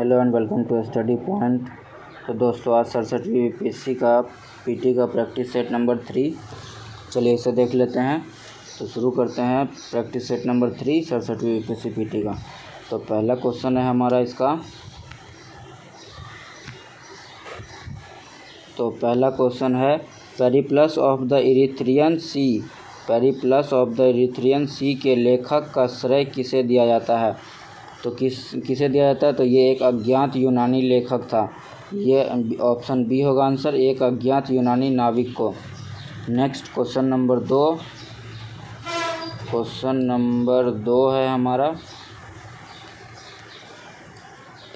Hello and welcome to study point. तो दोस्तों आज 67वीं यूपीएससी का पीटी का प्रैक्टिस सेट नंबर 3, चलिए इसे देख लेते हैं। तो शुरू करते हैं प्रैक्टिस सेट नंबर 3 67वीं यूपीएससी पीटी का। तो पहला क्वेश्चन है हमारा इसका। तो पहला क्वेश्चन है Periplus of the Erythraean Sea. Periplus of the Erythraean Sea के लेखक का श्रेय किसे दिया जाता है? तो किसे दिया जाता है? तो ये एक अज्ञात यूनानी लेखक था। ये ऑप्शन बी होगा आंसर, एक अज्ञात यूनानी नाविक को। Next question number 2। Question number 2 है हमारा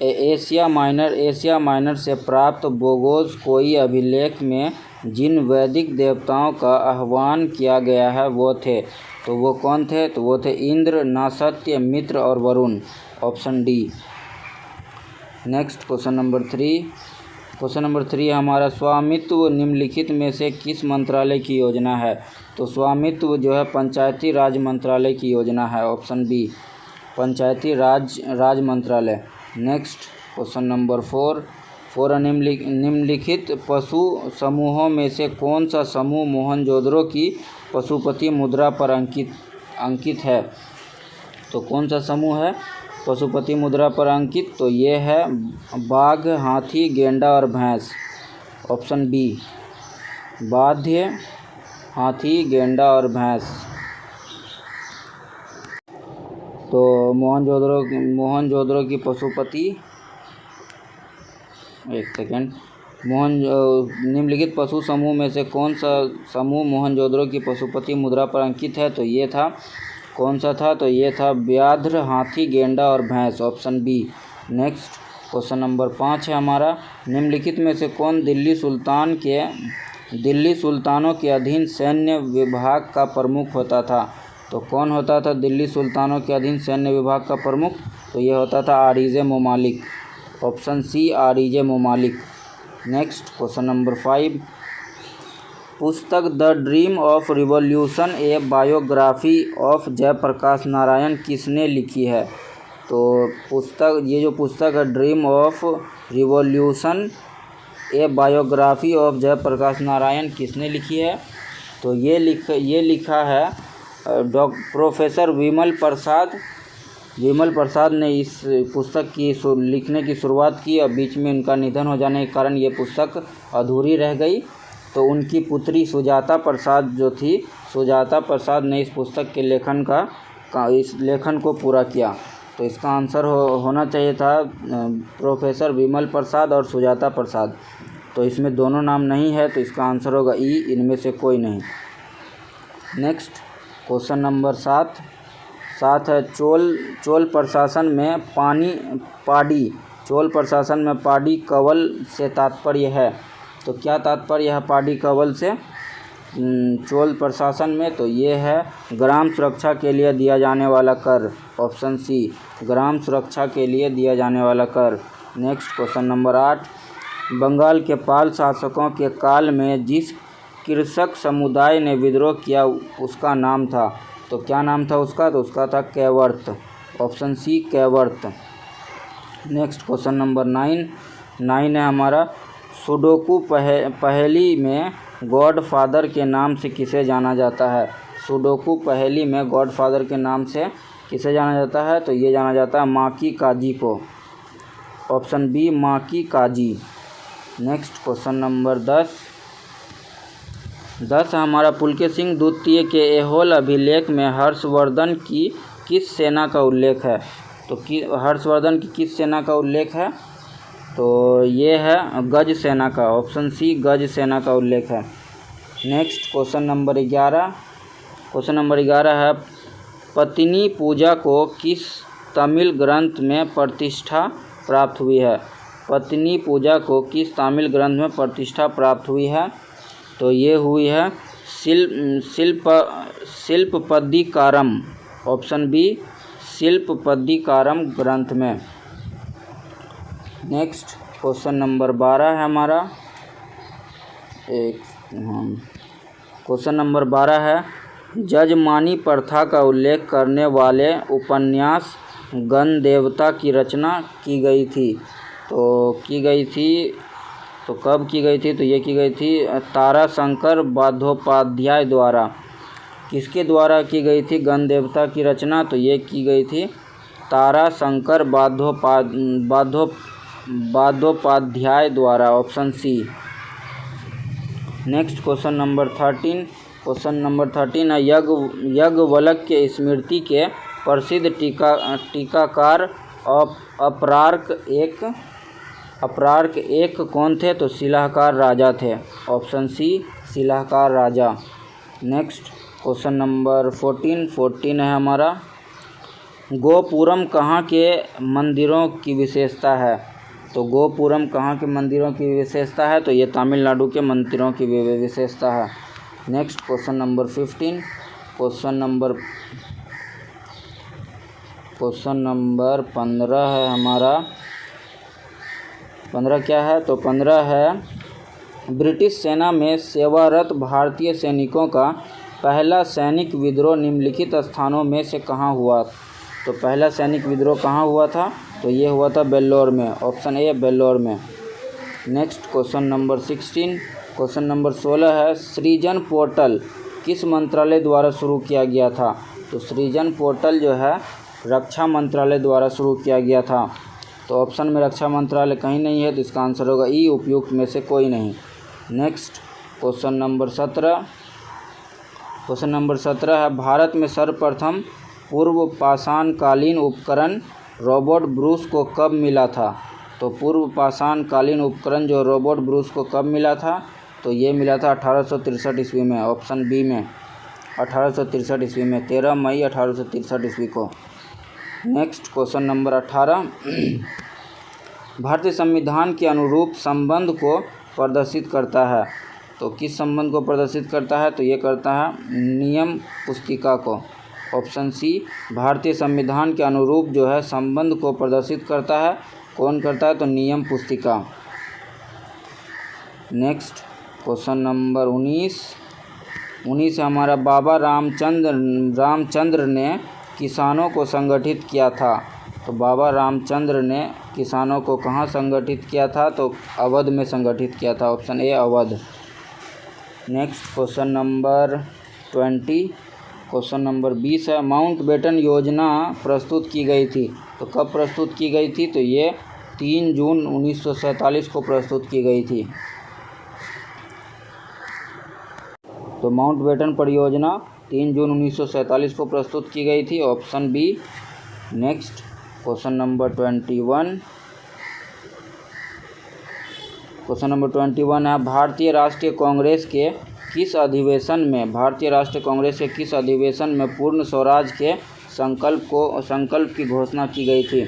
एशिया माइनर से प्राप्त बोगोज कोई अभिलेख में जिन वैदिक देवताओं का आह्वान किया गया है वो थे। तो वो कौन थे? तो वो थे इंद्र, नासत्य, मित्र और Varun. Option D. Next question number 3। Question number 3 हमारा स्वामित्व निम्नलिखित में से किस मंत्रालय की योजना है? तो स्वामित्व जो है पंचायती राज मंत्रालय की योजना है। ऑप्शन बी, पंचायती राज मंत्रालय। नेक्स्ट क्वेश्चन नंबर 4 निम्नलिखित पशु समूहों में से कौन सा समूह मोहनजोदड़ो की पशुपति मुद्रा पर अंकित है? तो कौन सा समूह है पशुपति मुद्रा पर अंकित? तो ये है बाघ, हाथी, गेंडा और भैंस। ऑप्शन बी, बाघ, हाथी, गेंडा और भैंस। तो मोहनजोदड़ो की पशुपति, एक सेकेंड, निम्नलिखित पशु समूह में से कौन सा समूह मोहनजोदड़ो की पशुपति मुद्रा पर अंकित है? तो ये था, कौन सा था? तो ये था व्याघ्र, हाथी, गेंडा और भैंस। Option B. Next question number 5 है हमारा निम्नलिखित में से कौन दिल्ली सुल्तानों के अधीन सैन्य विभाग का प्रमुख होता था? तो कौन होता था दिल्ली सुल्तानों के अधीन सैन्य विभाग का प्रमुख? तो ये होता था आरिज़े ममालिक। ऑप्शन सी, आरिज़े ममालिक। Next question number 5। पुस्तक the dream of revolution a biography of Jayaprakash Narayan किसने लिखी है? तो ये जो पुस्तक है dream of revolution a biography of Jayaprakash Narayan किसने लिखी है? तो ये लिखा है प्रोफेसर विमल प्रसाद ने इस पुस्तक की लिखने की शुरुआत की और बीच में उनका निधन हो जाने के कारण ये पुस्तक अधूरी रह गई। तो उनकी पुत्री सुजाता प्रसाद ने इस पुस्तक के इस लेखन को पूरा किया। तो इसका आंसर होना चाहिए था प्रोफेसर विमल प्रसाद और सुजाता प्रसाद। तो इसमें दोनों नाम नहीं है, तो इसका आंसर होगा ई, इनमें से कोई नहीं। नेक्स्ट क्वेश्चन नंबर 7 है चोल प्रशासन में पाडी कवल से तात्पर्य है। तो क्या तात्पर्य है पाडी कवल से चोल प्रशासन में? तो ये है ग्राम सुरक्षा के लिए दिया जाने वाला कर। ऑप्शन सी, ग्राम सुरक्षा के लिए दिया जाने वाला कर। नेक्स्ट क्वेश्चन नंबर 8 बंगाल के पाल शासकों के काल में जिस कृषक समुदाय ने विद्रोह किया उसका नाम था। तो क्या नाम था उसका? तो उसका था कैवर्त। ऑप्शन सी, कैवर्त। नेक्स्ट क्वेश्चन नंबर 9 है हमारा सुडोकू पहेली में गॉडफादर के नाम से किसे जाना जाता है? सुडोकू पहेली में गॉडफादर के नाम से किसे जाना जाता है? तो ये जाना जाता है माकी काजी को। ऑप्शन बी, माकी काजी। नेक्स्ट क्वेश्चन नंबर 10 हमारा पुलकेशिन सिंह द्वितीय के ऐहोल अभिलेख में हर्षवर्धन की किस सेना का उल्लेख है? तो हर्षवर्धन की किस सेना का उल्लेख है? तो ये है गज सेना का। ऑप्शन सी, गज सेना का उल्लेख है। नेक्स्ट क्वेश्चन नंबर 11 है पत्नी पूजा को किस तमिल ग्रंथ में प्रतिष्ठा प्राप्त हुई है? पत्नी पूजा को किस तमिल ग्रंथ में प्रतिष्ठा प्राप्त हुई है? तो ये हुई है शिल्पपद्दिकारम। ऑप्शन बी, शिल्पपद्दिकारम ग्रंथ में। नेक्स्ट क्वेश्चन नंबर 12 है हमारा क्वेश्चन नंबर 12 है जजमानी प्रथा का उल्लेख करने वाले उपन्यास गणदेवता की रचना की गई थी? तो कब की गई थी? तो ये की गई थी ताराशंकर बंदोपाध्याय द्वारा। किसके द्वारा की गई थी गणदेवता की रचना? तो ये की गई थी ताराशंकर बंदोपाध्याय द्वारा, option C. Next question number 13 है याज्ञवल्क्य स्मृति के प्रसिद्ध टीकाकार अपरार्क एक कौन थे? तो शिलाहाकार राजा थे, ऑप्शन सी शिलाहाकार राजा। नेक्स्ट क्वेश्चन नंबर 14 है हमारा, गोपुरम कहाँ के मंदिरों की विशेषता है? तो गोपुरम कहाँ के मंदिरों की विशेषता है? तो ये तमिलनाडु के मंदिरों की विशेषता है। Next question number 15, question number 15 है हमारा। 15 क्या है? तो 15 है, ब्रिटिश सेना में सेवारत भारतीय सैनिकों का पहला सैनिक विद्रोह निम्नलिखित स्थानों में से कहाँ हुआ? तो पहला सैनिक विद्रोह कहाँ हुआ था? तो ये हुआ था बेल्लौर में, ऑप्शन ए बेल्लौर में। Next question number 16, question number 16 है, सृजन पोर्टल किस मंत्रालय द्वारा शुरू किया गया था? तो सृजन पोर्टल जो है रक्षा मंत्रालय द्वारा शुरू किया गया था। तो ऑप्शन में रक्षा मंत्रालय कहीं नहीं है, तो इसका आंसर होगा ई, उपयुक्त में से कोई नहीं। नेक्स्ट क्वेश्चन नंबर 17 है, भारत में सर्वप्रथम पूर्व पाषाणकालीन उपकरण रॉबर्ट ब्रूस को कब मिला था? तो पूर्व पाषाणकालीन उपकरण जो रॉबर्ट ब्रूस को कब मिला था? तो ये मिला था 1863 ईस्वी में, ऑप्शन बी में 1863 ईस्वी में, 13 मई 1863 ईस्वी को। नेक्स्ट क्वेश्चन नंबर 18, भारतीय संविधान के अनुरूप संबंध को प्रदर्शित करता है। तो किस संबंध को प्रदर्शित करता है? तो ये करता है नियम पुस्तिका को, ऑप्शन सी। भारतीय संविधान के अनुरूप जो है संबंध को प्रदर्शित करता है, कौन करता है? तो नियम पुस्तिका। नेक्स्ट क्वेश्चन नंबर 19 हमारा, बाबा रामचंद्र ने किसानों को संगठित किया था। तो बाबा रामचंद्र ने किसानों को कहाँ संगठित किया था? तो अवध में संगठित किया था, option A Awadh. Next question number 20, question number 20 है, माउंटबेटन योजना प्रस्तुत की गई थी। तो कब प्रस्तुत की गई थी? तो ये 3 जून 1947 को प्रस्तुत की गई थी। तो माउंटबेटन परियोजना 3 जून 1947 को प्रस्तुत की गई थी, option B. Next question number 21, question number 21 है, भारतीय राष्ट्रीय कांग्रेस के किस अधिवेशन में पूर्ण स्वराज के संकल्प की घोषणा की गई थी?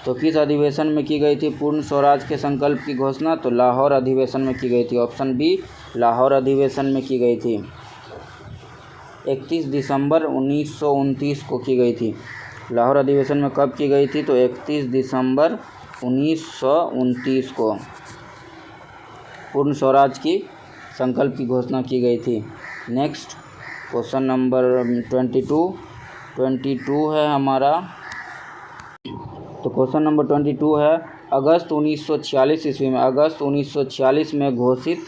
तो किस अधिवेशन में की गई थी पूर्ण स्वराज के संकल्प की घोषणा? तो लाहौर अधिवेशन में की गई थी, ऑप्शन बी लाहौर अधिवेशन में की गई थी। 31 दिसंबर 1929 को की गई थी। लाहौर अधिवेशन में कब की गई थी? तो 31 दिसंबर 1929 को पूर्ण स्वराज की संकल्प की घोषणा की गई थी। नेक्स्ट क्वेश्चन नंबर 22 है हमारा। तो क्वेश्चन नंबर 22 है, अगस्त 1946 में घोषित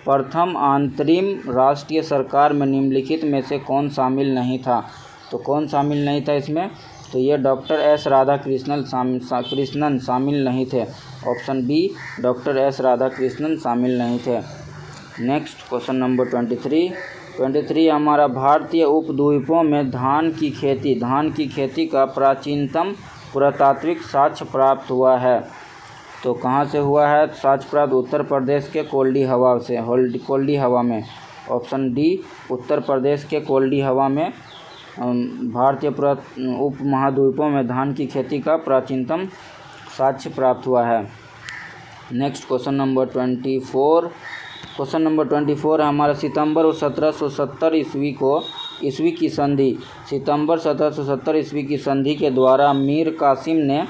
प्रथम अंतरिम राष्ट्रीय सरकार में निम्नलिखित में से कौन शामिल नहीं था? तो कौन शामिल नहीं था इसमें? तो ये डॉक्टर एस राधाकृष्णन शामिल नहीं थे, option B doctor S Radhakrishnan शामिल नहीं थे। नेक्स्ट क्वेश्चन नंबर 23 हमारा, भारतीय उपद्वीपों में धान की खेती का प्राचीनतम पुरातात्विक साक्ष्य प्राप्त हुआ है। तो कहाँ से हुआ है साक्ष्य प्राप्त? उत्तर प्रदेश के कोल्डी हवा में, ऑप्शन डी उत्तर प्रदेश के कोल्डी हवा में भारतीय उपमहाद्वीपों में धान की खेती का प्राचीनतम साक्ष्य प्राप्त हुआ है। नेक्स्ट क्वेश्चन नंबर 24 है हमारा, सितंबर 1770 ईस्वी की संधि सितंबर 1770 ईस्वी की संधि के द्वारा मीर कासिम ने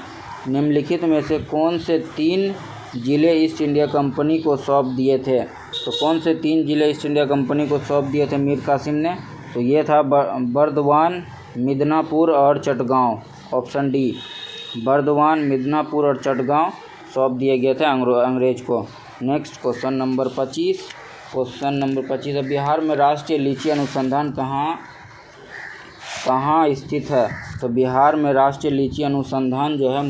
निम्नलिखित में से कौन से 3 ज़िले ईस्ट इंडिया कंपनी को सौंप दिए थे? तो कौन से 3 ज़िले ईस्ट इंडिया कंपनी को सौंप दिए थे मीर कासिम ने? तो ये था बर्दवान, मिदनापुर और चटगांव, ऑप्शन डी बर्दवान, मिदनापुर और चटगांव सौंप दिए गए थे अंग्रेज को। Next question number 25। Question number 25 है, बिहार में राष्ट्रीय लीची अनुसंधान कहाँ स्थित है? तो बिहार में राष्ट्रीय लीची अनुसंधान जो है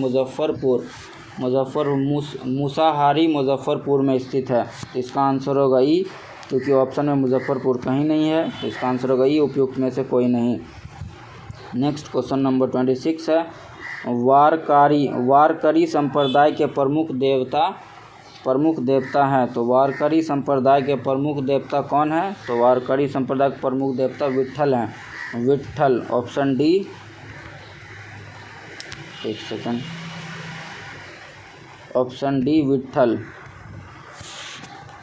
मूसाहारी मुजफ्फरपुर में स्थित है। तो इसका आंसर होगा ई, क्योंकि ऑप्शन में मुजफ्फरपुर कहीं नहीं है, तो इसका आंसर होगा ई, उपयुक्त में से कोई नहीं। नेक्स्ट क्वेश्चन नंबर 26 है, वारकरी संप्रदाय के प्रमुख देवता हैं। तो वारकरी संप्रदाय के प्रमुख देवता कौन है? तो वारकरी संप्रदाय के प्रमुख देवता विट्ठल हैं, विट्ठल। ऑप्शन डी, एक second, option D Vitthal.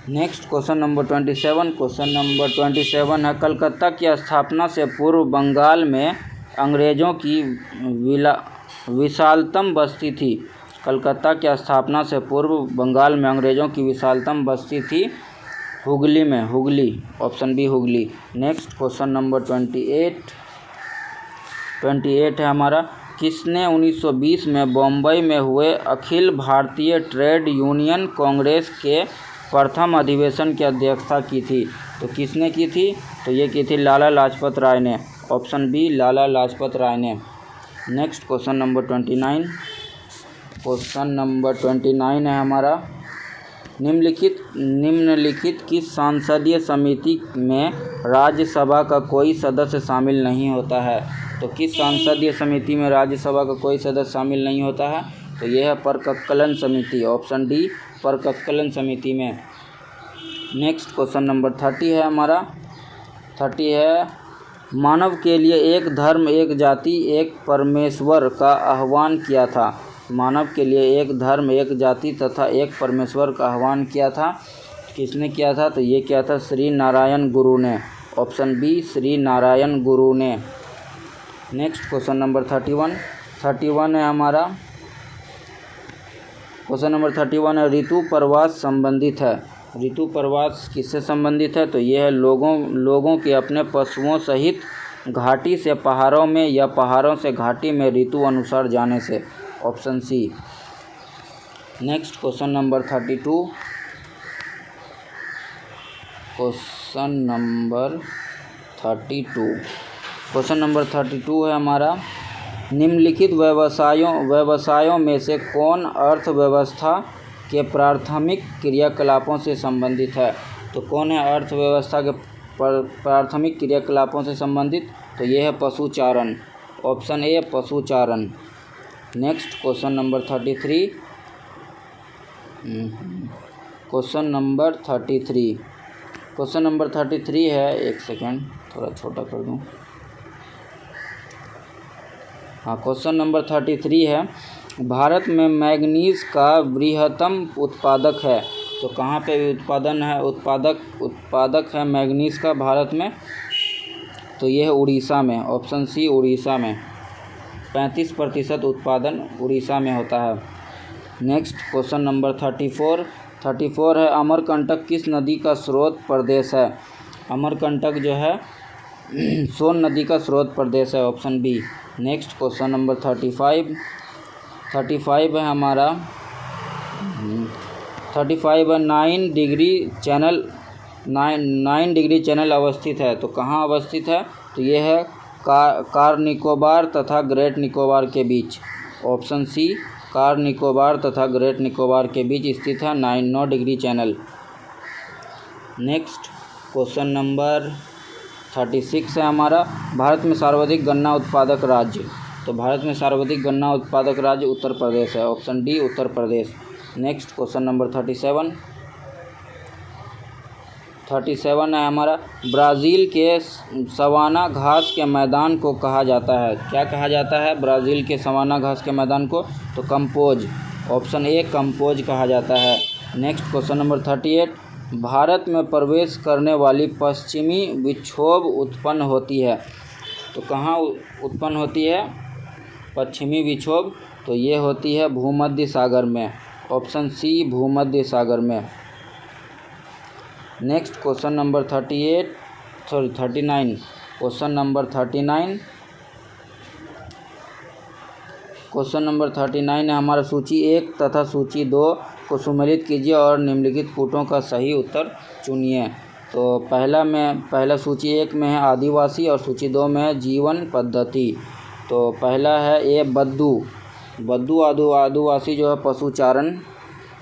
Next question number 27। Question number 27 है, कलकत्ता की स्थापना से पूर्व बंगाल में अंग्रेज़ों की विशालतम बस्ती थी। कलकत्ता की स्थापना से पूर्व बंगाल में अंग्रेज़ों की विशालतम बस्ती थी हुगली में, Hooghly. Option B Hooghly. Next question number 28 है हमारा, किसने 1920 में बम्बई में हुए अखिल भारतीय ट्रेड यूनियन कांग्रेस के प्रथम अधिवेशन की अध्यक्षता की थी? तो किसने की थी? तो ये की थी लाला लाजपत राय ने। ऑप्शन बी, लाला लाजपत राय ने। Next question number 29। Question number 29 है हमारा, निम्नलिखित किस संसदीय समिति में राज्यसभा का कोई सदस्य शामिल नहीं होता है? तो किस संसदीय समिति में राज्यसभा का कोई सदस्य शामिल नहीं होता है? तो यह है प्रकक्कलन समिति। ऑप्शन डी, प्रकक्कलन समिति में। नेक्स्ट क्वेश्चन नंबर 30 है हमारा, 30 है, मानव के लिए एक धर्म, एक जाति, एक परमेश्वर का आह्वान किया था। मानव के लिए एक धर्म, एक जाति तथा एक परमेश्वर का आह्वान किया था। किसने किया था? तो ये किया था श्री नारायण गुरु ने। ऑप्शन बी, श्री नारायण गुरु ने। नेक्स्ट क्वेश्चन नंबर 31 है हमारा, क्वेश्चन नंबर 31 है, ऋतु प्रवास संबंधित है। ऋतु प्रवास किससे संबंधित है? तो ये है लोगों के अपने पशुओं सहित घाटी से पहाड़ों में या पहाड़ों से घाटी में ऋतु अनुसार जाने से। Option C. Next question number 32। Question number 32 है हमारा, निम्नलिखित व्यवसायों में से कौन अर्थव्यवस्था के प्राथमिक क्रियाकलापों से संबंधित है? तो कौन है अर्थव्यवस्था के प्राथमिक क्रियाकलापों से संबंधित? तो ये है पशुचारण। ऑप्शन ए, पशुचारण। Next question number 33। Question number 33 है, एक सेकेंड थोड़ा छोटा कर दूं। हाँ, क्वेश्चन नंबर 33 है, भारत में मैंगनीज का बृहत्तम उत्पादक है। तो कहाँ पे उत्पादक है मैंगनीज का भारत में? तो ये है उड़ीसा में। ऑप्शन सी, उड़ीसा में। 35% उत्पादन उड़ीसा में होता है। नेक्स्ट क्वेश्चन नंबर 34 है, अमरकंटक किस नदी का स्रोत प्रदेश है? अमरकंटक जो है सोन नदी का स्रोत प्रदेश है। Option B. Next question number 35 है हमारा, 35 है, 9 डिग्री चैनल अवस्थित है। तो कहाँ अवस्थित है? तो ये है कार निकोबार तथा ग्रेट निकोबार के बीच। ऑप्शन सी, कार निकोबार तथा ग्रेट निकोबार के बीच स्थित है 9 degree channel. Next question number 36 है हमारा, भारत में सर्वाधिक गन्ना उत्पादक राज्य। तो भारत में सर्वाधिक गन्ना उत्पादक राज्य उत्तर प्रदेश है। Option D, Uttar Pradesh. Next question number 37 है हमारा, ब्राज़ील के सवाना घास के मैदान को कहा जाता है। क्या कहा जाता है ब्राज़ील के सवाना घास के मैदान को? तो कंपोज। ऑप्शन ए, कंपोज कहा जाता है। नेक्स्ट क्वेश्चन नंबर 38, भारत में प्रवेश करने वाली पश्चिमी विक्षोभ उत्पन्न होती है। तो कहाँ उत्पन्न होती है पश्चिमी विक्षोभ? तो ये होती है भूमध्य सागर में। ऑप्शन सी, भूमध्य सागर में। Next question number 39। Question number 39 question number 39 है हमारा, सूची 1 तथा सूची 2 को सुमेलित कीजिए और निम्नलिखित कूटों का सही उत्तर चुनिए। तो पहला सूची 1 में है आदिवासी और सूची 2 में है जीवन पद्धति। तो पहला है ए बद्दू आदिवासी जो है पशुचारण,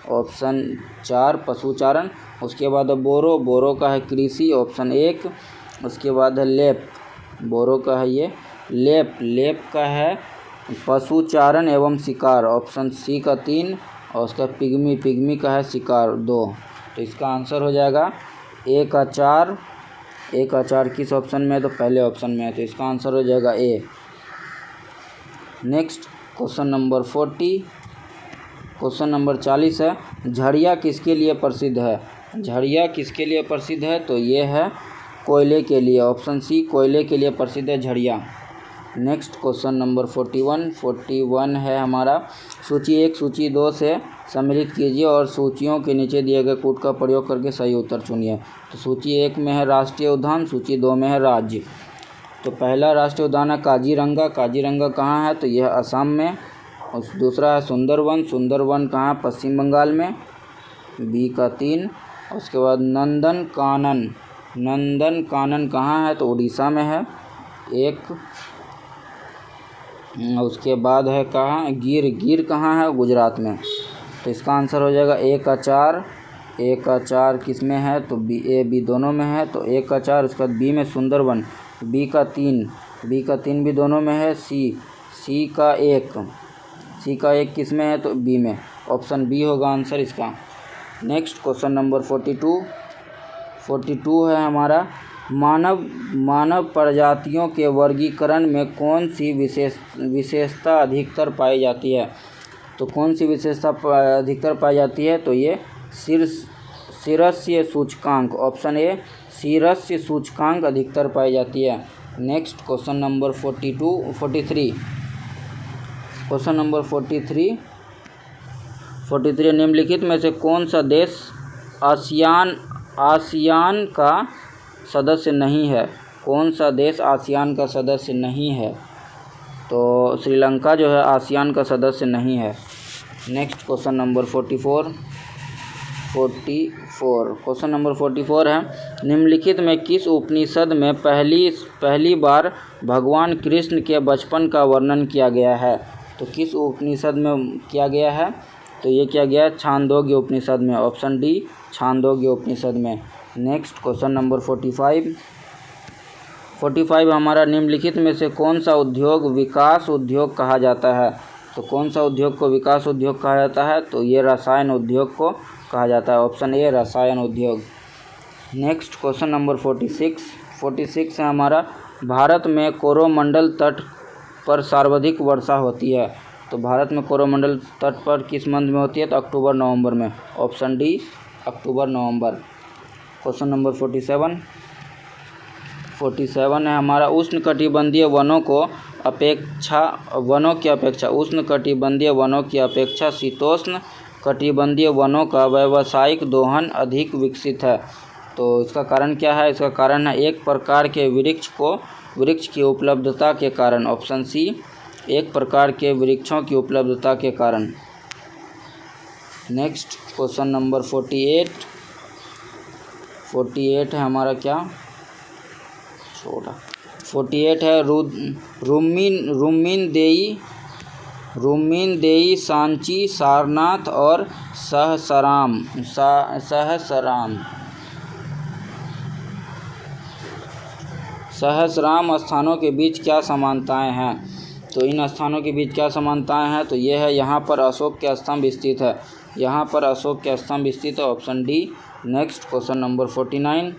ऑप्शन 4 पशुचारण। उसके बाद बोरो का है कृषि, ऑप्शन 1। उसके बाद है लेप, बोरो का है ये लेप का है पशुचारण एवं शिकार, ऑप्शन सी का 3। और उसका पिग्मी का है शिकार 2। तो इसका आंसर हो जाएगा ए का 4 किस ऑप्शन में है? तो पहले ऑप्शन में है, तो इसका आंसर हो जाएगा A. Next question number 40, question number 40 है, झड़िया किसके लिए प्रसिद्ध है? झड़िया किसके लिए प्रसिद्ध है? तो ये है कोयले के लिए, ऑप्शन सी कोयले के लिए प्रसिद्ध है झड़िया। नेक्स्ट क्वेश्चन नंबर 41 है हमारा, सूची 1 सूची 2 से सम्मिलित कीजिए और सूचियों के नीचे दिए गए कूट का प्रयोग करके सही उत्तर चुनिए। तो सूची 1 में है राष्ट्रीय उद्यान, सूची 2 में है राज्य। तो पहला राष्ट्रीय उद्यान है काजीरंगा कहाँ है? तो यह असम में। और दूसरा है सुंदरवन कहाँ? पश्चिम बंगाल में, बी का 3। उसके बाद नंदन कानन कहाँ है? तो उड़ीसा में है, 1। उसके बाद है कहाँ? गिर कहाँ है? गुजरात में। तो इसका आंसर हो जाएगा ए का 4 किस में है? तो बी दोनों में है, तो ए का 4। उसके बाद बी में सुंदरवन, बी का 3 भी दोनों में है। सी का 1 किस में है? तो बी में, ऑप्शन बी होगा आंसर इसका। नेक्स्ट क्वेश्चन नंबर 42 है हमारा, मानव प्रजातियों के वर्गीकरण में कौन सी विशेषता अधिकतर पाई जाती है? तो कौन सी विशेषता अधिकतर पाई जाती है? तो ये शीर्ष्य सूचकांक, ऑप्शन ए शीर्ष्य सूचकांक अधिकतर पाई जाती है। Next question number 43, question number 43 निम्नलिखित में से कौन सा देश आसियान का सदस्य नहीं है? कौन सा देश आसियान का सदस्य नहीं है? तो श्रीलंका जो है आसियान का सदस्य नहीं है। Next question number 44, question number 44 है, निम्नलिखित में किस उपनिषद में पहली बार भगवान कृष्ण के बचपन का वर्णन किया गया है? तो किस उपनिषद में किया गया है? तो ये किया गया है छांदोग्य उपनिषद में, ऑप्शन डी छांदोग्य उपनिषद में। नेक्स्ट क्वेश्चन नंबर 45 हमारा, निम्नलिखित में से कौन सा उद्योग विकास उद्योग कहा जाता है? तो कौन सा उद्योग को विकास उद्योग कहा जाता है? तो ये रसायन उद्योग को कहा जाता है, ऑप्शन ए रसायन उद्योग। नेक्स्ट क्वेश्चन नंबर 46 है हमारा, भारत में कोरोमंडल तट पर सर्वाधिक वर्षा होती है। तो भारत में कोरोमंडल तट पर किस मंथ में होती है? तो अक्टूबर नवंबर में, ऑप्शन डी अक्टूबर नवंबर। क्वेश्चन नंबर 47 है हमारा, उष्णकटिबंधीय वनों की अपेक्षा उष्णकटिबंधीय वनों की अपेक्षा शीतोष्ण कटिबंधीय वनों का व्यावसायिक दोहन अधिक विकसित है। तो इसका कारण क्या है? इसका कारण है एक प्रकार के वृक्ष की उपलब्धता के कारण, ऑप्शन सी एक प्रकार के वृक्षों की उपलब्धता के कारण। नेक्स्ट क्वेश्चन नंबर 48 है हमारा, क्या 48 है, रुम्मीन देई सांची सारनाथ और सहसराम स्थानों के बीच क्या समानताएं हैं? तो इन स्थानों के बीच क्या समानताएं हैं? तो ये है, यहाँ पर अशोक के स्तंभ स्थित है, option D. Next question number 49,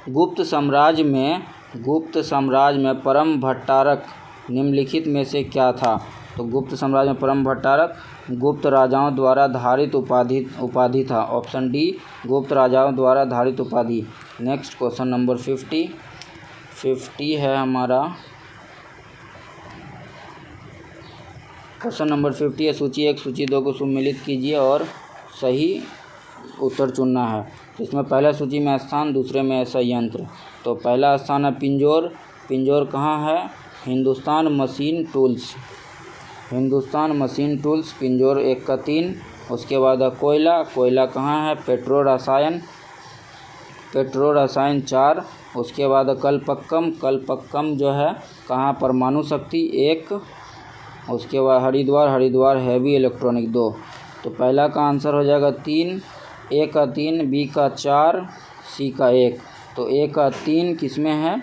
गुप्त साम्राज्य में परम भट्टारक निम्नलिखित में से क्या था? तो गुप्त साम्राज्य में परम भट्टारक गुप्त राजाओं द्वारा धारित उपाधि था, ऑप्शन डी गुप्त राजाओं द्वारा धारित उपाधि। नेक्स्ट क्वेश्चन नंबर 50 है हमारा, क्वेश्चन नंबर 50 है, सूची 1 सूची 2 को सम्मिलित कीजिए और सही उत्तर चुनना है। तो इसमें पहला सूची में स्थान, दूसरे में संयंत्र। तो पहला स्थान है पिंजौर कहाँ है? Hindustan machine tools. Hindustan machine tools, Pinjore 1 का 3। उसके बाद कोयला, कोयला कहाँ है? पेट्रो रसायन 4। उसके बाद कलपक्कम जो है कहाँ? परमाणु शक्ति 1। उसके बाद हरिद्वार हैवी इलेक्ट्रॉनिक 2। तो पहला का आंसर हो जाएगा 3, ए का 3, बी का 4, सी का 1। तो ए का 3 किस में है?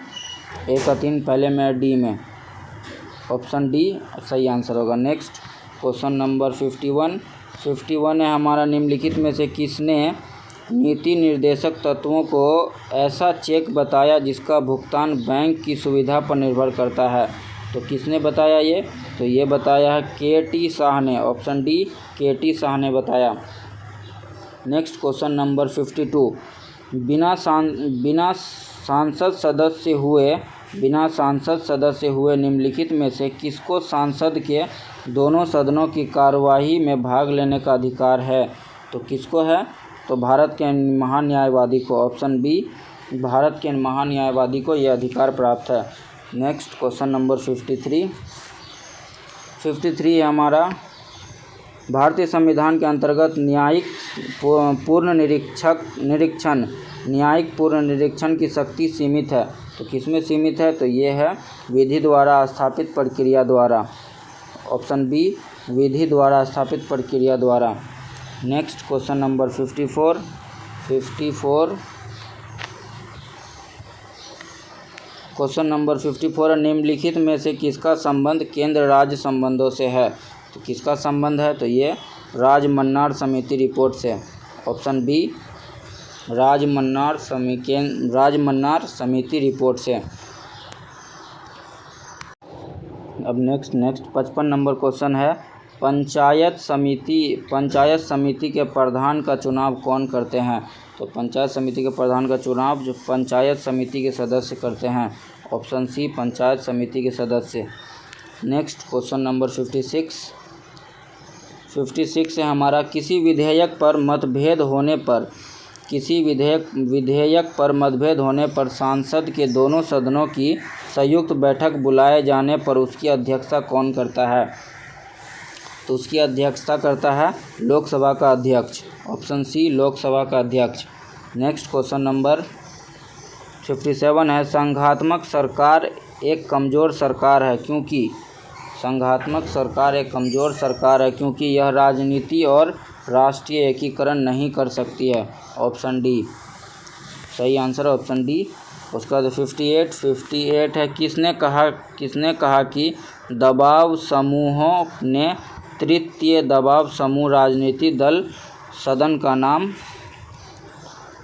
ए का 3 पहले में डी में, ऑप्शन डी सही आंसर होगा। नेक्स्ट क्वेश्चन नंबर 51 है हमारा, निम्नलिखित में से किसने नीति निर्देशक तत्वों को ऐसा चेक बताया जिसका भुगतान बैंक की सुविधा पर निर्भर करता है? तो किसने बताया ये? तो ये बताया है के.टी. शाह ने, ऑप्शन डी के.टी. शाह ने बताया। नेक्स्ट क्वेश्चन नंबर 52, बिना सांसद सदस्य हुए निम्नलिखित में से किसको संसद के दोनों सदनों की कार्यवाही में भाग लेने का अधिकार है? तो किसको है? तो भारत के महान न्यायवादी को, ऑप्शन बी भारत के महान न्यायवादी को यह अधिकार प्राप्त है। नेक्स्ट क्वेश्चन नंबर 53 है हमारा, भारतीय संविधान के अंतर्गत न्यायिक पूर्ण निरीक्षण की शक्ति सीमित है। तो किसमें सीमित है? तो ये है विधि द्वारा स्थापित प्रक्रिया द्वारा, ऑप्शन बी विधि द्वारा स्थापित प्रक्रिया द्वारा। Next question number 54 question number 54 निम्नलिखित में से किसका संबंध केंद्र राज्य संबंधों से है? तो किसका संबंध है? तो ये राजमन्नार समिति रिपोर्ट से, ऑप्शन बी राजमन्नार समिति रिपोर्ट से। अब नेक्स्ट 55 नंबर क्वेश्चन है, पंचायत समिति के प्रधान का चुनाव कौन करते हैं? तो पंचायत समिति के प्रधान का चुनाव जो पंचायत समिति के सदस्य करते हैं, ऑप्शन सी पंचायत समिति के सदस्य। नेक्स्ट क्वेश्चन नंबर 56 है हमारा, किसी विधेयक पर मतभेद होने पर सांसद के दोनों सदनों की संयुक्त बैठक बुलाए जाने पर उसकी अध्यक्षता कौन करता है? तो उसकी अध्यक्षता करता है लोकसभा का अध्यक्ष, ऑप्शन सी लोकसभा का अध्यक्ष। नेक्स्ट क्वेश्चन नंबर 57 है, संघात्मक सरकार एक कमज़ोर सरकार है क्योंकि यह राजनीति और राष्ट्रीय एकीकरण नहीं कर सकती है, ऑप्शन डी सही आंसर है, ऑप्शन डी। उसका तो 58 है, किसने कहा कि दबाव समूहों ने तृतीय दबाव समूह राजनीति दल सदन का नाम?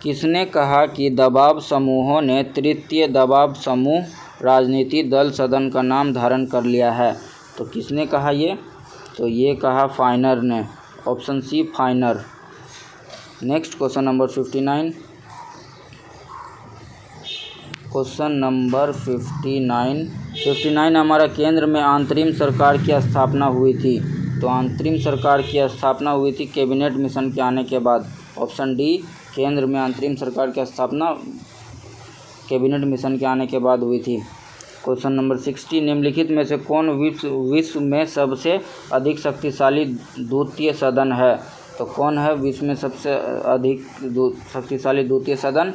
किसने कहा कि दबाव समूहों ने तृतीय दबाव समूह राजनीति दल सदन का नाम धारण कर लिया है? तो किसने कहा ये? तो ये कहा फाइनर ने, option C Finer. Next question number 59 हमारा, केंद्र में अंतरिम सरकार की स्थापना हुई थी। तो अंतरिम सरकार की स्थापना हुई थी कैबिनेट मिशन के आने के बाद, ऑप्शन डी केंद्र में अंतरिम सरकार की स्थापना कैबिनेट मिशन के आने के बाद हुई थी। क्वेश्चन नंबर 60, निम्नलिखित में से कौन विश्व में सबसे अधिक शक्तिशाली द्वितीय सदन है? तो कौन है विश्व में सबसे अधिक शक्तिशाली द्वितीय सदन?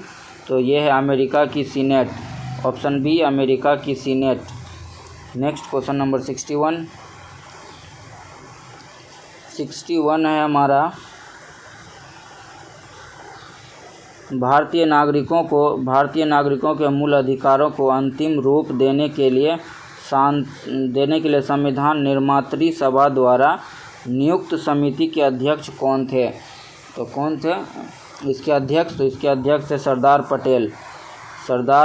तो ये है अमेरिका की सीनेट, ऑप्शन बी अमेरिका की सीनेट। नेक्स्ट क्वेश्चन नंबर 61 है हमारा, भारतीय नागरिकों के मूल अधिकारों को अंतिम रूप देने के लिए संविधान निर्मात्री सभा द्वारा नियुक्त समिति के अध्यक्ष कौन थे? तो कौन थे इसके अध्यक्ष? तो इसके अध्यक्ष थे सरदार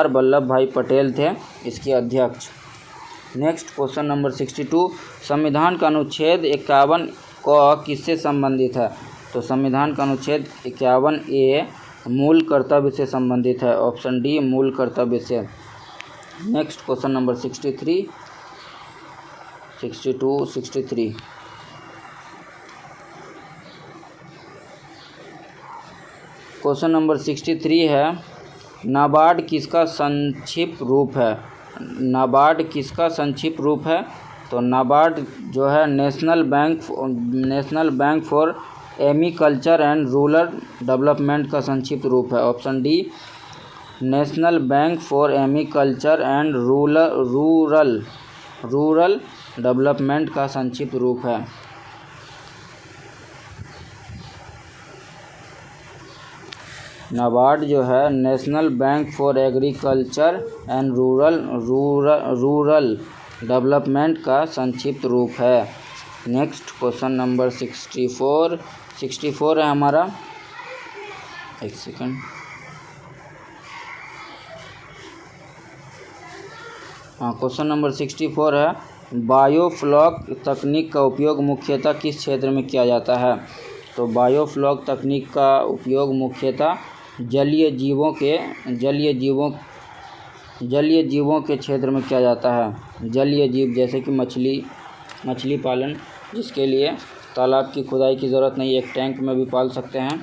वल्लभ भाई पटेल थे इसके अध्यक्ष। नेक्स्ट क्वेश्चन नंबर 62, संविधान का अनुच्छेद 51 क किससे संबंधित है? तो संविधान का अनुच्छेद 51A मूल कर्तव्य से संबंधित है, ऑप्शन डी मूल कर्तव्य से। Next question number 63 question number 63 है, नाबार्ड किसका संक्षिप्त रूप है? तो नाबार्ड जो है national bank for agriculture and rural development का संक्षिप्त रूप है। Option D national bank for agriculture and rural development का संक्षिप्त रूप है। नाबार्ड जो है national bank for agriculture and rural development का संक्षिप्त रूप है। नेक्स्ट क्वेश्चन नंबर 64 है हमारा। एक सेकंड। हाँ, क्वेश्चन नंबर 64 है बायोफ्लॉक तकनीक का उपयोग मुख्यतः किस क्षेत्र में किया जाता है। तो बायोफ्लॉक तकनीक का उपयोग मुख्यतः जलीय जीवों के क्षेत्र में किया जाता है। जलीय जीव जैसे कि मछली पालन, जिसके लिए तालाब की खुदाई की ज़रूरत नहीं, एक टैंक में भी पाल सकते हैं।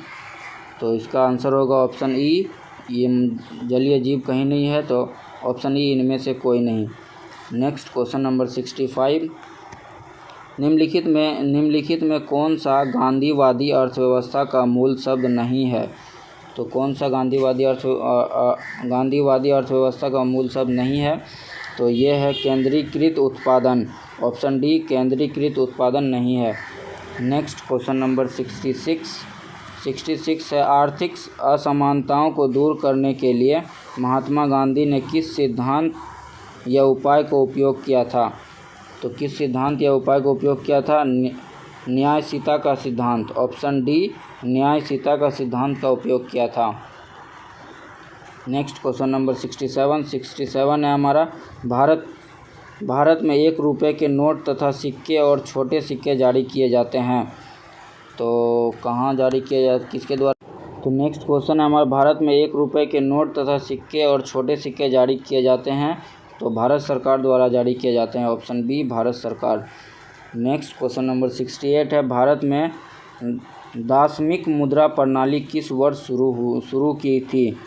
तो इसका आंसर होगा ऑप्शन ई। ये जलीय जीव कहीं नहीं है, तो ऑप्शन ई इनमें से कोई नहीं। Next question number 65। निम्नलिखित में कौन सा गांधीवादी अर्थव्यवस्था का मूल शब्द नहीं है। तो कौन सा गांधीवादी अर्थव्यवस्था का मूल शब्द नहीं है। तो ये है केंद्रीकृत उत्पादन। ऑप्शन डी केंद्रीकृत उत्पादन नहीं है। नेक्स्ट क्वेश्चन नंबर 66 है आर्थिक असमानताओं को दूर करने के लिए महात्मा गांधी ने किस सिद्धांत या उपाय को उपयोग किया था। तो किस सिद्धांत या उपाय को उपयोग किया था। न्यायशीलता का सिद्धांत। ऑप्शन डी न्यायशीलता का सिद्धांत का उपयोग किया था। नेक्स्ट क्वेश्चन नंबर 67 है हमारा। भारत में 1 रुपये के नोट तथा सिक्के और छोटे सिक्के जारी किए जाते हैं। तो कहाँ जारी किए जाते, किसके द्वारा। तो नेक्स्ट क्वेश्चन है हमारा भारत में 1 रुपये के नोट तथा सिक्के और छोटे सिक्के जारी किए जाते हैं। तो भारत सरकार द्वारा जारी किए जाते हैं। ऑप्शन बी भारत सरकार। नेक्स्ट क्वेश्चन नंबर 68 है भारत में दासमिक मुद्रा प्रणाली किस वर्ष शुरू की थी।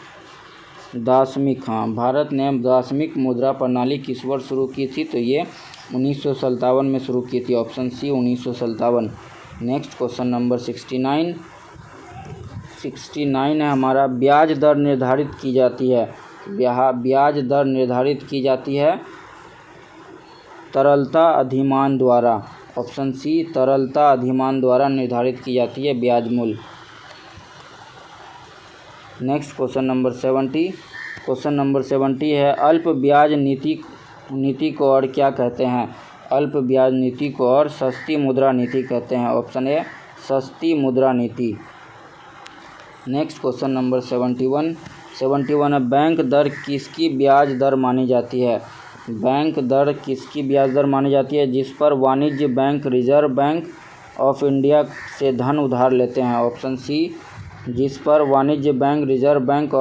दासमिक, हाँ, भारत ने दासमिक मुद्रा प्रणाली किस वर्ष शुरू की थी। तो ये 1957 में शुरू की थी। Option C 1957। Next question number 69 है हमारा। ब्याज दर निर्धारित की जाती है। ब्याज दर निर्धारित की जाती है तरलता अधिमान द्वारा। ऑप्शन सी तरलता अधिमान द्वारा निर्धारित की जाती है ब्याज मूल्य। नेक्स्ट क्वेश्चन नंबर 70 है अल्प ब्याज नीति को और क्या कहते हैं। अल्प ब्याज नीति को और सस्ती मुद्रा नीति कहते हैं। ऑप्शन ए सस्ती मुद्रा नीति। नेक्स्ट क्वेश्चन नंबर 71 है बैंक दर किसकी ब्याज दर मानी जाती है। बैंक दर किसकी ब्याज दर मानी जाती है जिस पर वाणिज्य bank reserve bank of India से धन उधार लेते हैं। ऑप्शन सी जिस पर वाणिज्य bank reserve bank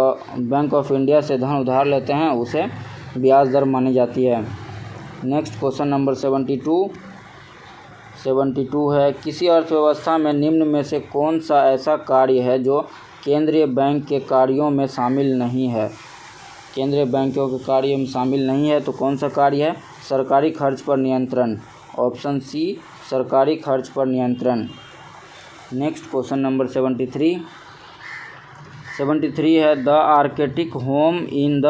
of India से धन उधार लेते हैं उसे ब्याज दर मानी जाती है। नेक्स्ट क्वेश्चन नंबर 72 है किसी अर्थव्यवस्था में निम्न में से कौन सा ऐसा कार्य है जो केंद्रीय बैंक के कार्यों में शामिल नहीं है। केंद्रीय बैंकों के कार्य में शामिल नहीं है, तो कौन सा कार्य है। सरकारी खर्च पर नियंत्रण। ऑप्शन सी सरकारी खर्च पर नियंत्रण। नेक्स्ट क्वेश्चन नंबर 73 है the Arctic home in the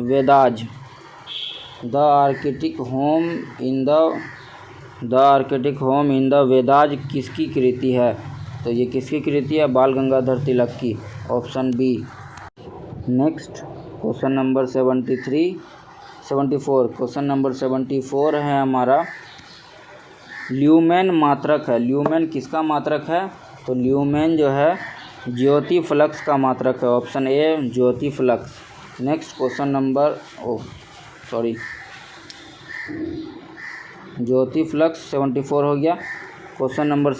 Vedas. The Arctic home in the Vedas किसकी कृति है। तो ये किसकी कृति है। बाल गंगाधर तिलक की। Option B. Next question number 74 question number 74 है हमारा ल्यूमेन मात्रक है। ल्यूमेन किसका मात्रक है। तो ल्यूमेन जो है ज्योति फ्लक्स का मात्रक है। Option A Jyoti flux. Next question number Jyoti flux 74 हो गया। क्वेश्चन नंबर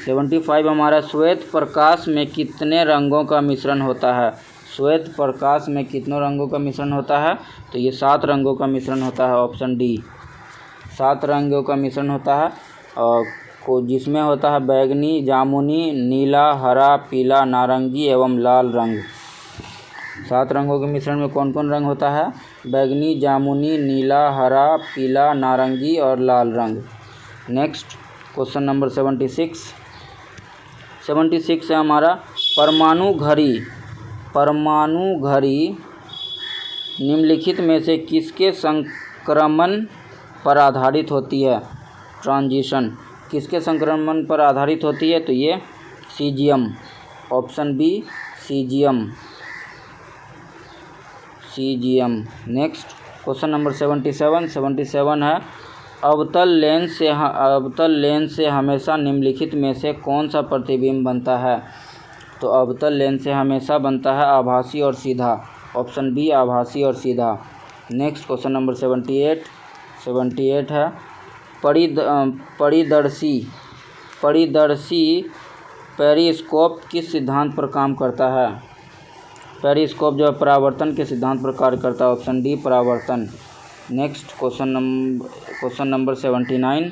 75 हमारा श्वेत प्रकाश में कितने रंगों का मिश्रण होता है। श्वेत प्रकाश में कितनों रंगों का मिश्रण होता है। तो ये 7 रंगों का मिश्रण होता है। ऑप्शन डी 7 रंगों का मिश्रण होता है और जिसमें होता है बैगनी, जामुनी, नीला, हरा, पीला, नारंगी एवं लाल रंग। 7 रंगों के मिश्रण में कौन कौन रंग होता है। बैगनी, जामुनी, नीला, हरा, पीला, नारंगी और लाल रंग। नेक्स्ट क्वेश्चन नंबर 76 है हमारा परमाणु घड़ी। परमाणु घड़ी निम्नलिखित में से किसके संक्रमण पर आधारित होती है? ट्रांजिशन किसके संक्रमण पर आधारित होती है? तो ये caesium, option B caesium. Next question number 77 है अवतल लेंस से हमेशा निम्नलिखित में से कौन सा प्रतिबिंब बनता है? तो अवतल लेंस से हमेशा बनता है आभासी और सीधा, ऑप्शन बी आभासी और सीधा। नेक्स्ट क्वेश्चन नंबर 78 है परिदर्शी पेरिस्कोप किस सिद्धांत पर काम करता है? पेरिस्कोप जो है परावर्तन के सिद्धांत पर कार्य करता है, ऑप्शन डी परावर्तन। नेक्स्ट क्वेश्चन नंबर 79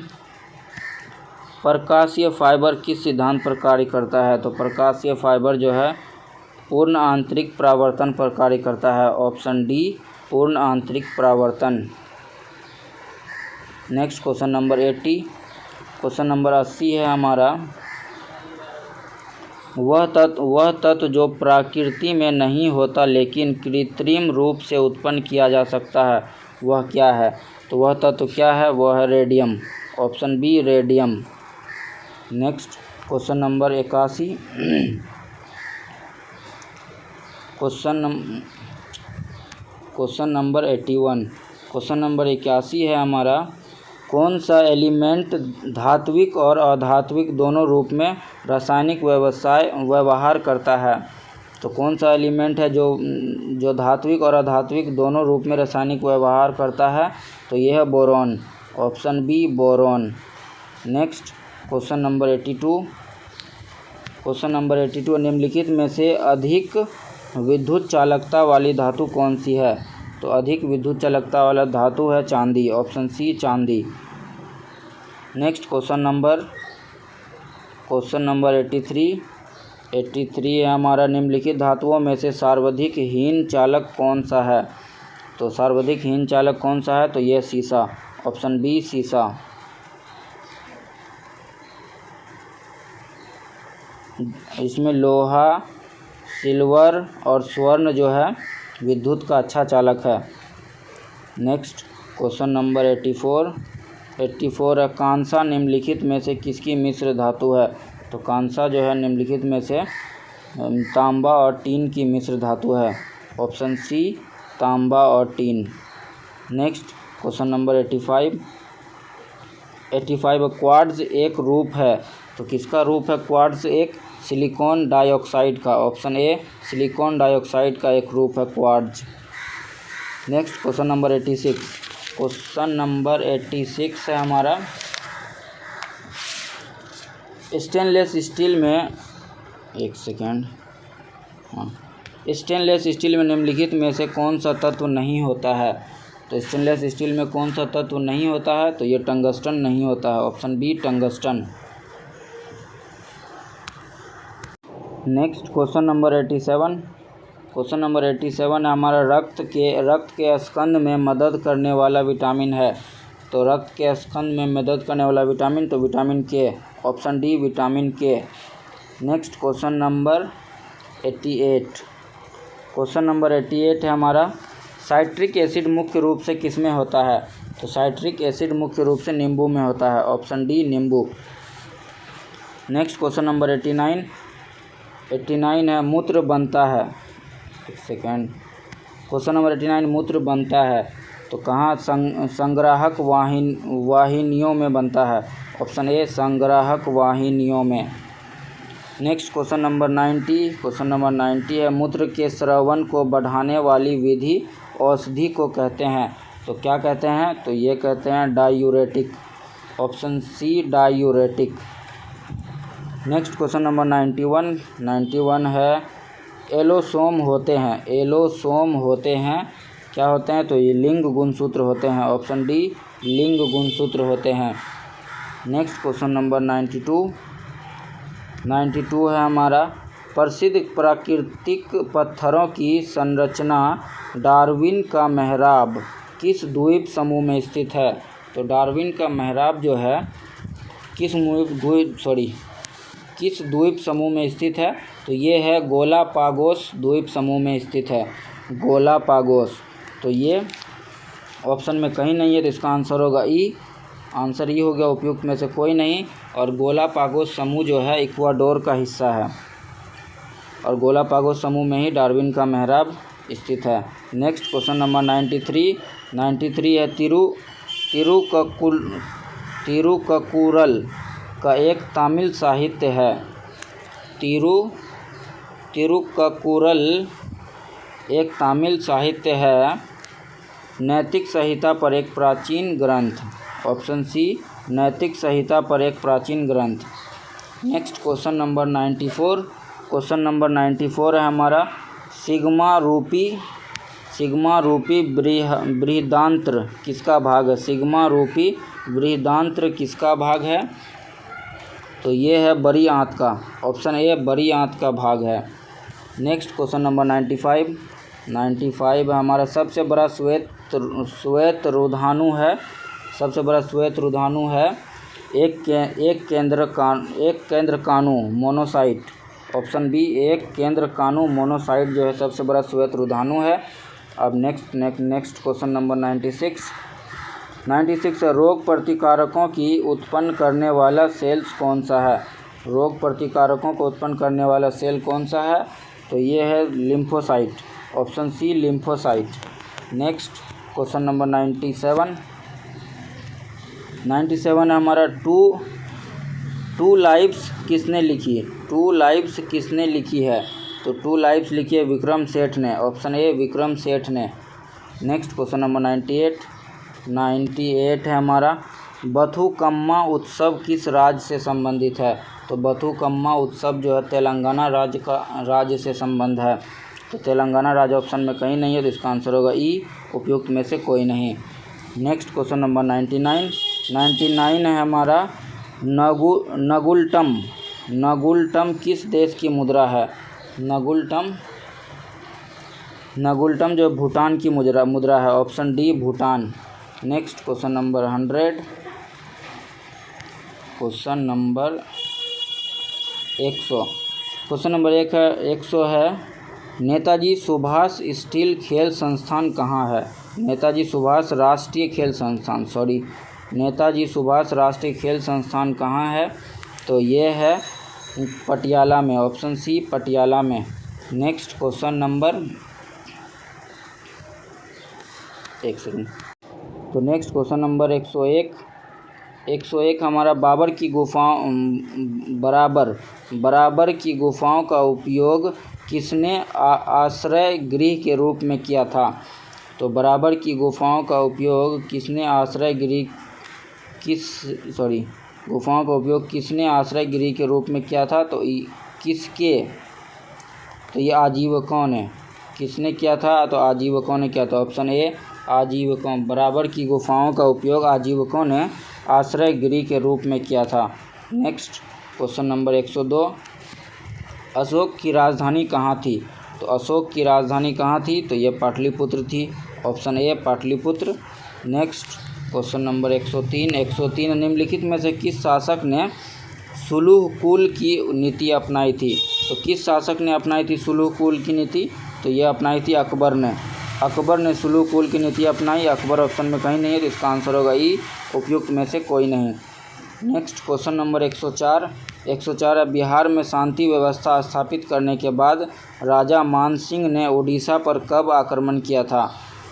प्रकाशीय फाइबर किस सिद्धांत पर कार्य करता है? तो प्रकाशीय फाइबर जो है पूर्ण आंतरिक परावर्तन पर कार्य करता है, ऑप्शन डी पूर्ण आंतरिक परावर्तन। नेक्स्ट क्वेश्चन नंबर 80 है हमारा वह तत्व जो प्रकृति में नहीं होता लेकिन कृत्रिम रूप से उत्पन्न किया जा सकता है, वह क्या है? तो वह तत्व क्या है? वह है radium, option B radium. Next question number 81 question number 81 है हमारा कौन सा एलिमेंट धात्विक और अधात्विक दोनों रूप में रासायनिक व्यवहार करता है? तो कौन सा एलिमेंट है जो धात्विक और अधात्विक दोनों रूप में रासायनिक व्यवहार करता है? तो यह है boron, option B boron. Next question number 82 निम्नलिखित में से अधिक विद्युत चालकता वाली धातु कौन सी है? तो अधिक विद्युत चालकता वाला धातु है चांदी, ऑप्शन सी चांदी। नेक्स्ट क्वेश्चन नंबर 83 है हमारा निम्नलिखित धातुओं में से सर्वाधिक हीन चालक कौन सा है? तो सर्वाधिक हीन चालक कौन सा है? तो यह सीसा, ऑप्शन बी सीसा। इसमें लोहा, सिल्वर और स्वर्ण जो है विद्युत का अच्छा चालक है। नेक्स्ट क्वेश्चन नंबर 84 है कांसा निम्नलिखित में से किसकी मिश्र धातु है? तो कांसा जो है निम्नलिखित में से तांबा और टीन की मिश्र धातु है, ऑप्शन सी तांबा और tin. Next question number 85 quartz एक रूप है, तो किसका रूप है क्वार्ट्ज? एक सिलिकॉन डाइऑक्साइड का, ऑप्शन ए सिलिकॉन डाइऑक्साइड का एक रूप है क्वार्ट्ज। नेक्स्ट क्वेश्चन नंबर 86 है हमारा स्टेनलेस स्टील में स्टेनलेस स्टील में निम्नलिखित में से कौन सा तत्व नहीं होता है? तो स्टेनलेस स्टील में कौन सा तत्व नहीं होता है? तो ये टंगस्टन नहीं होता है, option B tungsten. Next question number 87 हमारा रक्त के स्कंद में मदद करने वाला विटामिन है। तो रक्त के स्कंद में मदद करने वाला विटामिन, तो विटामिन के, ऑप्शन डी विटामिन के। नेक्स्ट क्वेश्चन नंबर 88 है हमारा साइट्रिक एसिड मुख्य रूप से किस में होता है? तो साइट्रिक एसिड मुख्य रूप से नींबू में होता है, ऑप्शन डी नींबू। नेक्स्ट क्वेश्चन नंबर 89 है मूत्र बनता है। क्वेश्चन नंबर 89 मूत्र बनता है तो कहाँ? संग्राहक वाहिनियों में बनता है, ऑप्शन ए संग्राहक वाहिनियों में। नेक्स्ट क्वेश्चन नंबर 90 है मूत्र के स्रवन को बढ़ाने वाली विधि औषधि को कहते हैं, तो क्या कहते हैं? तो ये कहते हैं diuretic, option C diuretic. Next question number 91 है एलोसोम होते हैं, क्या होते हैं? तो ये लिंग गुणसूत्र होते हैं, ऑप्शन डी लिंग गुणसूत्र होते हैं। नेक्स्ट क्वेश्चन नंबर 92 है हमारा प्रसिद्ध प्राकृतिक पत्थरों की संरचना डार्विन का मेहराब किस द्वीप समूह में स्थित है? तो डार्विन का मेहराब जो है किस द्वीप समूह में स्थित है? तो ये है गोलापागोस द्वीप समूह में स्थित है, गोलापागोस। तो ये ऑप्शन में कहीं नहीं है, तो इसका आंसर होगा ई। आंसर ई हो गया, उपयुक्त में से कोई नहीं। और गोलापागोस समूह जो है इक्वाडोर का हिस्सा है, और गोलापागोस समूह में ही डार्विन का मेहराब स्थित है। नेक्स्ट क्वेश्चन नंबर 93 है तिरुक्कुरल का एक तमिल साहित्य है। तिरुक्कुरल एक तमिल साहित्य है। नैतिक संहिता पर एक प्राचीन ग्रंथ। ऑप्शन सी, नैतिक संहिता पर एक प्राचीन ग्रंथ। Next question number 94। Question number 94 है हमारा सिग्मा रूपी बृहदान्त्र किसका भाग है? सिग्मा रूपी बृहदान्त्र किसका भाग है? तो ये है बड़ी आंत का। ऑप्शन ए, बड़ी आंत का भाग है। नेक्स्ट क्वेश्चन नंबर 95 है हमारा सबसे बड़ा श्वेत रोधाणु है। सबसे बड़ा श्वेत रोधाणु है एक केंद्र काणु मोनोसाइट। ऑप्शन बी, एक केंद्र काणु मोनोसाइट जो है सबसे बड़ा श्वेत रोधाणु है। अब नेक्स्ट क्वेश्चन नंबर 96 है रोग प्रतिकारकों की उत्पन्न करने वाला सेल्स कौन सा है? रोग प्रतिकारकों को उत्पन्न करने वाला सेल कौन सा है? तो ये है lymphocyte. Option C, lymphocyte. Next question number 97 है हमारा टू लाइव्स किसने लिखी? टू लाइव्स किसने लिखी है? तो टू लाइव्स लिखी है विक्रम सेठ ने। ऑप्शन ए, विक्रम सेठ ने। नेक्स्ट क्वेश्चन नंबर 98 है हमारा बथुकम्मा उत्सव किस राज्य से संबंधित है? तो बथुकम्मा उत्सव जो है तेलंगाना राज्य से संबंध है। तो तेलंगाना राज्य ऑप्शन में कहीं नहीं है, तो इसका आंसर होगा ई, उपयुक्त में से कोई नहीं। नेक्स्ट क्वेश्चन नंबर 99 है हमारा नगुल्टम किस देश की मुद्रा है? नगुल्टम जो भूटान की मुद्रा है। Option D, Bhutan. Next question number 100। Question number 100 है नेताजी सुभाष स्टील खेल संस्थान कहाँ है? नेताजी सुभाष राष्ट्रीय खेल संस्थान कहाँ है? तो ये है पटियाला में। ऑप्शन सी, पटियाला में। नेक्स्ट क्वेश्चन नंबर 101 हमारा बाबर की गुफाओं का उपयोग किसने आश्रय गृह के रूप में किया था? तो बाबर की गुफाओं का उपयोग किसने आश्रय गृह के रूप में किया था? तो ये आजीवकों ने। किसने किया था? तो आजीवकों ने किया था। Option A, आजीवकों। बाबर की गुफाओं का उपयोग आजीवकों ने आश्रय गृह के रूप में किया था। नेक्स्ट क्वेश्चन नंबर 102 अशोक की राजधानी कहाँ थी? तो अशोक की राजधानी कहाँ थी? तो ये पाटलिपुत्र थी। Option A, Pataliputra. Next question number 103 निम्नलिखित में से किस शासक ने सुलह कुल की नीति अपनाई थी? तो किस शासक ने अपनाई थी सुलह कुल की नीति? तो ये अपनाई थी अकबर ने। अकबर ने सुलह कुल की नीति अपनाई। अकबर ऑप्शन में कहीं नहीं है, तो इसका आंसर होगा ई, उपयुक्त में से कोई नहीं। नेक्स्ट क्वेश्चन नंबर 104 है बिहार में शांति व्यवस्था स्थापित करने के बाद राजा मानसिंह ने उड़ीसा पर कब आक्रमण किया था?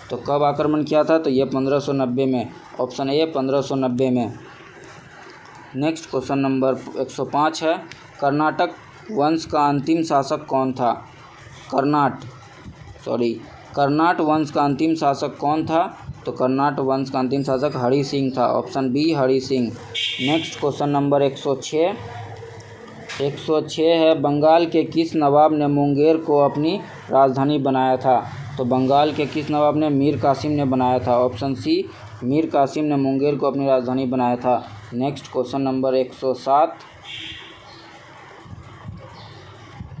तो कब आक्रमण किया था? तो ये 1590 में। ऑप्शन ए, 1590 में। नेक्स्ट क्वेश्चन नंबर 105 है कर्नाटक वंश का अंतिम शासक कौन था? कर्नाट वंश का अंतिम शासक कौन था? तो कर्नाट वंश का अंतिम शासक हरि सिंह था। Option B, Hari Singh. Next question number 106 है बंगाल के किस नवाब ने मुंगेर को अपनी राजधानी बनाया था? तो बंगाल के किस नवाब ने? मीर कासिम ने बनाया था। ऑप्शन सी, मीर कासिम ने मुंगेर को अपनी राजधानी बनाया था। नेक्स्ट क्वेश्चन नंबर 107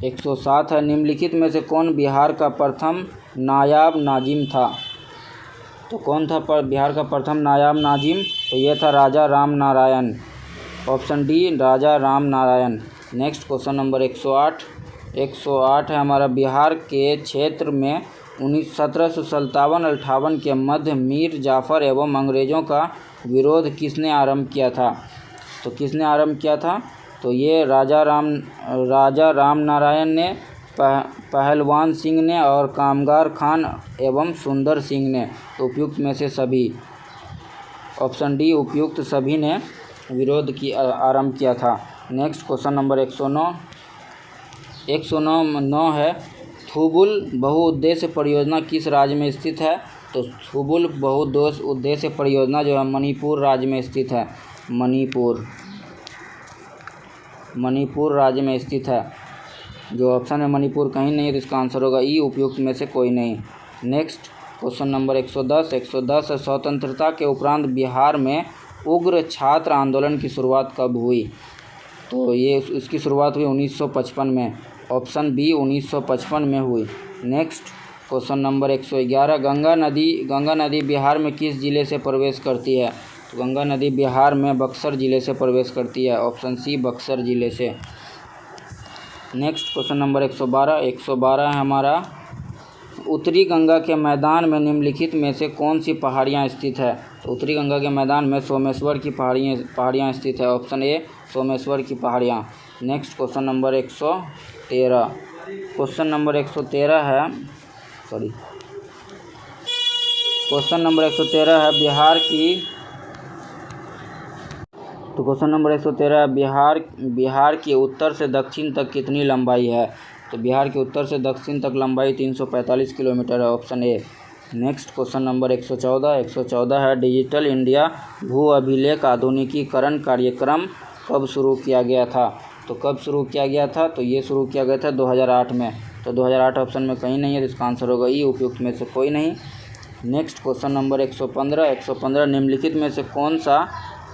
107 है, निम्नलिखित में से कौन बिहार का प्रथम नायाब नाजिम था? तो कौन था बिहार का प्रथम नायाब नाजिम? तो ये था Raja Ram Narayan, option D Raja Ram Narayan. Next question number 108 है हमारा, बिहार के क्षेत्र में 1757-58 के मध्य मीर जाफ़र एवं अंग्रेज़ों का विरोध किसने आरंभ किया था? तो किसने आरंभ किया था? तो ये राजा राम नारायण ने, पहलवान सिंह ने और कामगार खान एवं सुंदर सिंह ने। तो उपयुक्त में से सभी, ऑप्शन डी उपयुक्त सभी ने विरोध की आरंभ किया था। नेक्स्ट क्वेश्चन नंबर 109 है, थुबुल बहुउद्देश्य परियोजना किस राज्य में स्थित है? तो थुबुल बहुउद्देश्य परियोजना जो है मणिपुर राज्य में स्थित है। मणिपुर राज्य में स्थित है। जो ऑप्शन है मणिपुर कहीं नहीं है, तो इसका आंसर होगा ई, उपयुक्त में से कोई नहीं। नेक्स्ट क्वेश्चन नंबर 110 है, स्वतंत्रता के उपरांत बिहार में उग्र छात्र आंदोलन की शुरुआत कब हुई? तो ये इसकी शुरुआत हुई 1955 में, ऑप्शन बी 1955 में हुई। नेक्स्ट क्वेश्चन नंबर 111, गंगा नदी बिहार में किस जिले से प्रवेश करती है? तो गंगा नदी बिहार में बक्सर जिले से प्रवेश करती है, ऑप्शन सी बक्सर जिले से। नेक्स्ट क्वेश्चन नंबर 112 है हमारा, उत्तरी गंगा के मैदान में निम्नलिखित में से कौन सी पहाड़ियाँ स्थित है? तो उत्तरी गंगा के मैदान में सोमेश्वर की पहाड़ियाँ स्थित है, ऑप्शन ए सोमेश्वर की पहाड़ियाँ। Next question number 113 question number 113 है बिहार की, तो क्वेश्चन नंबर 113 बिहार की उत्तर से दक्षिण तक कितनी लंबाई है? तो बिहार के उत्तर से दक्षिण तक लंबाई 345 किलोमीटर है, option A. Next question number 114 है, डिजिटल इंडिया भू अभिलेख आधुनिकीकरण कार्यक्रम कब शुरू किया गया था? तो कब शुरू किया गया था? तो ये शुरू किया गया था 2008 में। तो 2008 ऑप्शन में कहीं नहीं है, तो इसका आंसर होगा ई, उपयुक्त में से कोई नहीं। नेक्स्ट क्वेश्चन नंबर 115 निम्नलिखित में से कौन सा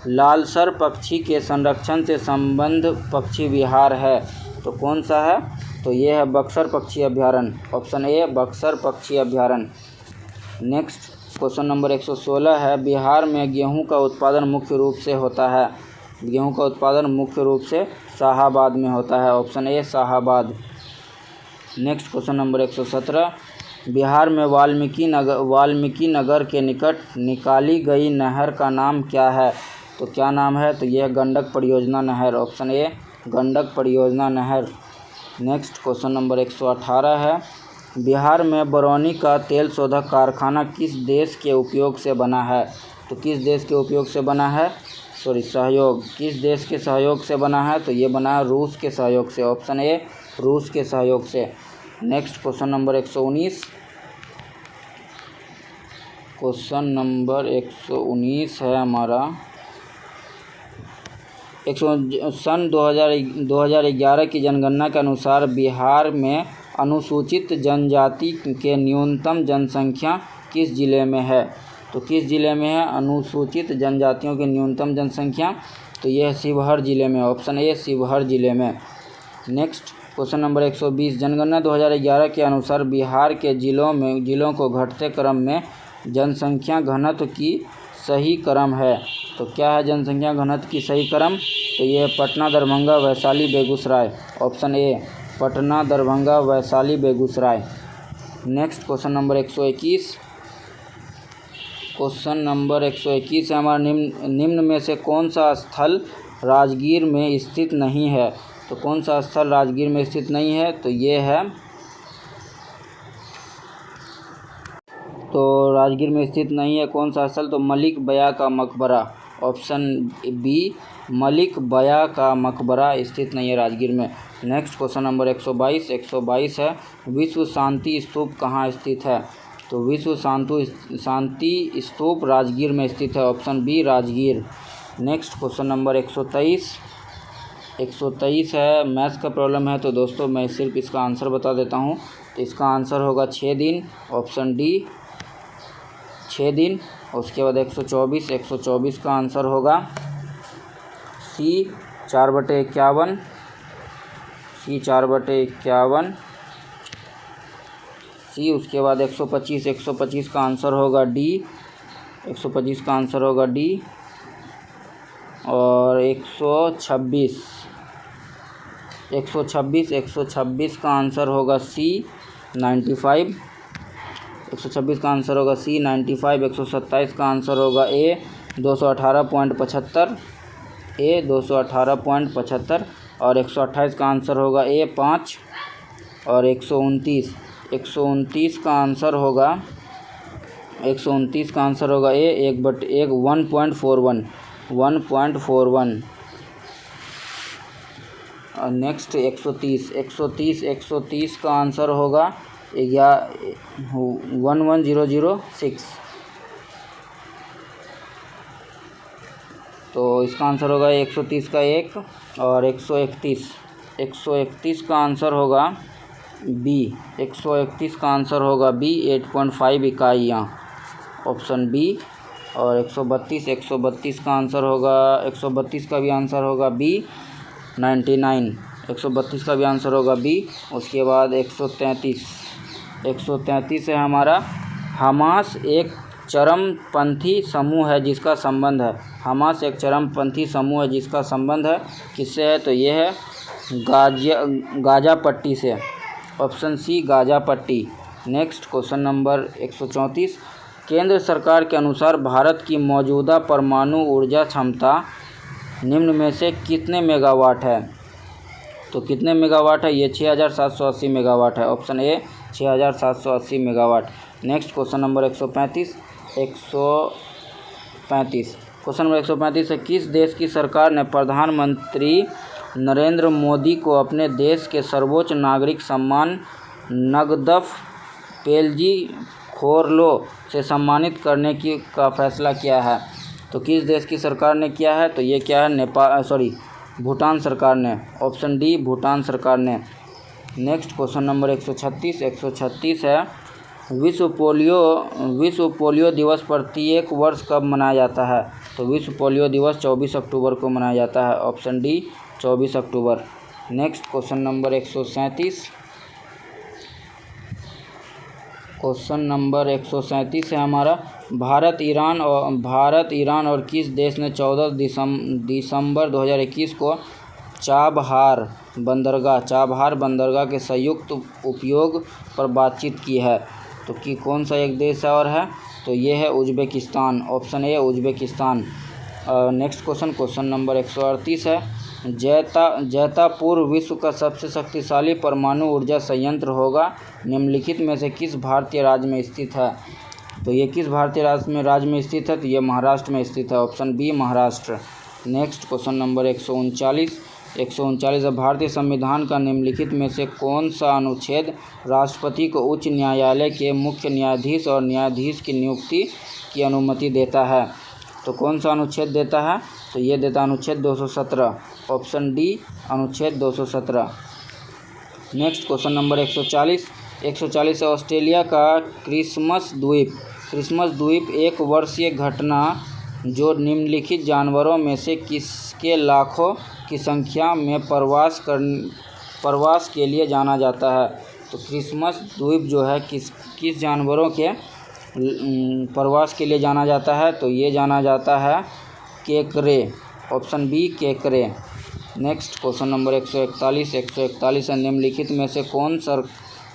लालसर पक्षी के संरक्षण से संबद्ध पक्षी विहार है? तो कौन सा है? तो ये है बक्सर पक्षी अभ्यारण्य, ऑप्शन ए बक्सर पक्षी अभ्यारण्य। नेक्स्ट क्वेश्चन नंबर 116 है, बिहार में गेहूं का उत्पादन मुख्य रूप से होता है? गेहूं का उत्पादन मुख्य रूप से शाहाबाद में होता है, option A Shahabad. Next question number 117, Bihar में वाल्मीकि नगर के निकट निकाली गई नहर का नाम क्या है? तो क्या नाम है? तो यह गंडक परियोजना नहर, ऑप्शन ए गंडक परियोजना नहर। नेक्स्ट क्वेश्चन नंबर 118 है, बिहार में बरौनी का तेल शोधक कारखाना किस देश के उपयोग से बना है? तो किस देश के उपयोग से बना है? किस देश के सहयोग से बना है? तो ये बना है रूस के सहयोग से, ऑप्शन ए रूस के सहयोग से। नेक्स्ट क्वेश्चन नंबर 119 है हमारा, सन 2011 की जनगणना के अनुसार बिहार में अनुसूचित जनजाति के न्यूनतम जनसंख्या किस जिले में है? तो किस जिले में है अनुसूचित जनजातियों की न्यूनतम जनसंख्या? तो यह है शिवहर जिले में, ऑप्शन ए शिवहर जिले में। नेक्स्ट क्वेश्चन नंबर 120, जनगणना 2011 के अनुसार बिहार के जिलों को घटते क्रम में जनसंख्या घनत्व की सही क्रम है। तो क्या है जनसंख्या घनत्व की सही क्रम? तो ये है Patna, Darbhanga, Vaishali, Begusarai, option A Patna, Darbhanga, Vaishali, Begusarai. Next question number 121 है हमारा, निम्न में से कौन सा स्थल राजगीर में स्थित नहीं है? तो कौन सा स्थल राजगीर में स्थित नहीं है? तो ये है, तो राजगीर में स्थित नहीं है कौन सा स्थल? तो मलिक बया का मकबरा, ऑप्शन बी मलिक बया का मकबरा स्थित नहीं है राजगीर में। नेक्स्ट क्वेश्चन नंबर 122 है, विश्व शांति स्तूप कहाँ स्थित है? तो विश्व शांति स्तूप राजगीर में स्थित है, option B Rajgir. Next question number 123 है, मैथ्स का प्रॉब्लम है, तो दोस्तों मैं सिर्फ इसका आंसर बता देता हूँ। तो इसका आंसर होगा 6 दिन, ऑप्शन डी 6 दिन। उसके बाद 124 का आंसर होगा सी 4/51, सी 4/51 सी। उसके बाद 125, 125 का आंसर होगा डी, 125 का आंसर होगा डी। और 126, 126 का आंसर होगा सी 95, 126 का आंसर होगा सी 95। 127 का आंसर होगा ए 218.75, ए 218.75। और 128 का आंसर होगा ए 5। और 129, 129 का आंसर होगा, 129 का आंसर होगा ए 1/1 1.41। और नेक्स्ट 130, 130 का आंसर होगा 11006। तो इसका आंसर होगा 130 का 1। और 131 का आंसर होगा बी, 131 का आंसर होगा बी 8.5 इकाइयाँ, ऑप्शन बी। और 132 का आंसर होगा, 132 का भी आंसर होगा बी 99, 132 का भी आंसर होगा बी। उसके बाद 133 है हमारा। हमास एक चरमपंथी समूह है जिसका संबंध है, हमास एक चरमपंथी समूह है जिसका संबंध है किससे है? तो ये है गाजा पट्टी से, ऑप्शन सी गाजा पट्टी। Next question number 134। केंद्र सरकार के अनुसार भारत की मौजूदा परमाणु ऊर्जा क्षमता निम्न में से कितने मेगावाट है? तो कितने मेगावाट है? ये 6780 मेगावाट है, option A 6780 megawatt. Next question number 135। Question number 135 है, किस देश की सरकार ने प्रधानमंत्री नरेंद्र मोदी को अपने देश के सर्वोच्च नागरिक सम्मान नगदफ पेलजी खोरलो से सम्मानित करने का फैसला किया है? तो किस देश की सरकार ने किया है? तो ये क्या है? भूटान सरकार ने, ऑप्शन डी भूटान सरकार ने। नेक्स्ट क्वेश्चन नंबर 136 है, विश्व पोलियो दिवस प्रत्येक वर्ष कब मनाया जाता है? तो विश्व पोलियो दिवस 24 अक्टूबर को मनाया जाता है, option D 24 October. Next question number 137। Question number 137 है हमारा, भारत ईरान और किस देश ने 14 दिसंबर 2021 को चाबहार बंदरगाह के संयुक्त उपयोग पर बातचीत की है? तो कि कौन सा एक देश और है? तो ये है Uzbekistan, option A Uzbekistan. Next question number 138 है, जैतापुर विश्व का सबसे शक्तिशाली परमाणु ऊर्जा संयंत्र होगा निम्नलिखित में से किस भारतीय राज्य में स्थित है? तो ये किस भारतीय राज्य में स्थित है? तो ये महाराष्ट्र में स्थित है, option B Maharashtra. Next question number 139 है, भारतीय संविधान का निम्नलिखित में से कौन सा अनुच्छेद राष्ट्रपति को उच्च न्यायालय के मुख्य न्यायाधीश और न्यायाधीश की नियुक्ति की अनुमति देता है? तो कौन सा अनुच्छेद देता है? तो ये देता है अनुच्छेद 217, ऑप्शन डी अनुच्छेद 217। नेक्स्ट क्वेश्चन नंबर 140 है, ऑस्ट्रेलिया का क्रिसमस द्वीप एक वर्षीय घटना जो निम्नलिखित जानवरों में से किसके लाखों की संख्या में प्रवास के लिए जाना जाता है? तो क्रिसमस द्वीप जो है किस जानवरों के प्रवास के लिए जाना जाता है? तो ये जाना जाता है केकरे, ऑप्शन बी केकरे। नेक्स्ट क्वेश्चन नंबर 141 है, निम्नलिखित में से